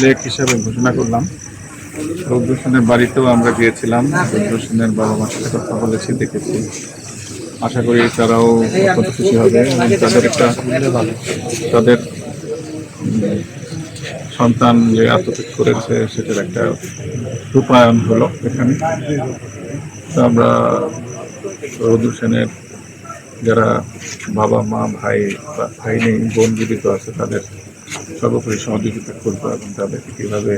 Lake হিসাবে ঘোষণা করলাম। রৌদ্র সেনের বাড়িতেও আমরা গিয়েছিলাম, রৌদ্র সেনের বাবা মার সাথে কথা বলেছি, দেখেছি। আশা করি তারাও অত্যন্ত খুশি হবে এবং তাদের একটা তাদের সন্তান যে আত্মত্যাগ করেছে সেটার একটা রূপায়ণ হলো এখানে। তো আমরা রৌদ্র সেনের যারা বাবা মা ভাই বা ভাই নেই বোন জীবিত আছে তাদের সর্বোপরি সহযোগিতা করবো এবং তাদেরকে কীভাবে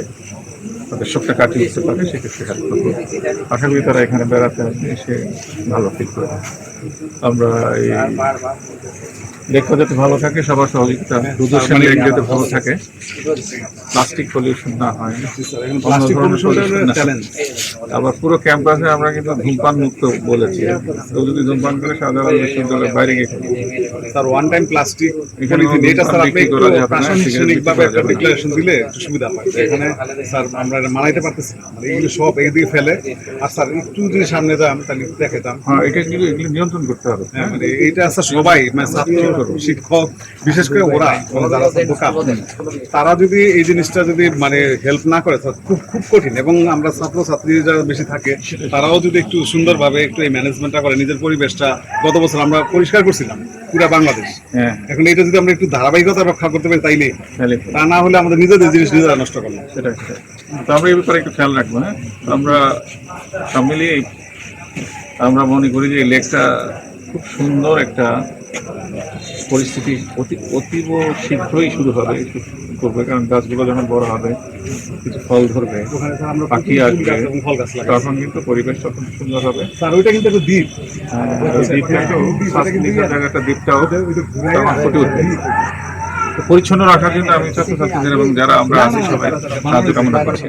তাদের শোকটা কাটিয়ে উঠতে পারে সেক্ষেত্রে হেল্প করবো। আশা করি তারা এখানে বেড়াতে আসবে, এসে ভালো ফিল করবে। আমরা এই লেকটা যাতে ভালো থাকে, সবার সহযোগিতা, প্রদূষণ লেক যাতে ভালো থাকে, প্লাস্টিক পলিউশন না হয়, অন্য ধরনের পলিউশন না। আবার পুরো ক্যাম্পাসে আমরা কিন্তু ধূমপান মুক্ত বলেছি। কেউ যদি ধূমপান করে সাধারণ বিশ্ববিদ্যালয়ের বাইরে গিয়ে করবে। স্যার ওয়ান টাইম প্লাস্টিক এখানে এটা স্যার আপনি একটু করা যাবে না, প্রাসঙ্গিকভাবে একটা ডিক্লারেশন দিলে একটু সুবিধা হয়। এখানে স্যার আমরা এটা মানাইতে পারতেছি না, মানে এগুলো সব এইদিকে ফেলে। আর স্যার একটু যদি সামনে যান তাহলে একটু দেখাতাম। হ্যাঁ, এটা কিন্তু এগুলো নিয়ন্ত্রণ করতে হবে। হ্যাঁ, মানে এইটা স্যার সবাই, মানে ছাত্র শিক্ষক বিশেষ করে ওরা মানে যারা বোকা, তারা যদি এই জিনিসটা যদি মানে হেল্প না করে স্যার খুব খুব কঠিন। এবং আমরা ছাত্র ছাত্রী যারা বেশি থাকে তারাও যদি একটু সুন্দরভাবে একটু এই ম্যানেজমেন্টটা করে, নিজের পরিবেশটা গত বছর আমরা পরিষ্কার করছিলাম পুরা বাংলাদেশ। হ্যাঁ, এখন এটা যদি আমরা একটু ধারাবাহিকতা রক্ষা করতে পারি তাইলে, তাহলে তা না হলে আমাদের নিজেদের জিনিস নিজেরা নষ্ট করলাম। সেটা তো আমরা এই ব্যাপারে একটু খেয়াল রাখবো। হ্যাঁ, আমরা সব মিলিয়ে আমরা মনে করি যে এই লেকটা খুব সুন্দর একটা পরিস্থিতি অতীব শীঘ্রই শুরু হবে করবে, কারণ গাছগুলো যখন বড় হবে কিছু ফল ধরবে, ওখানে স্যার আমরা পাখি আসবে, এবং ফল গাছ লাগাই। তখন কিন্তু পরিবেশ তখন সুন্দর হবে। স্যার ওইটা কিন্তু একটা দ্বীপ, জায়গাটা দ্বীপটাও তখন ফুটে উঠবে। পরিচ্ছন্ন রাখার জন্য আমি ছাত্রছাত্রীদের এবং যারা আমরা আছি সবাই সাহায্য কামনা করছি।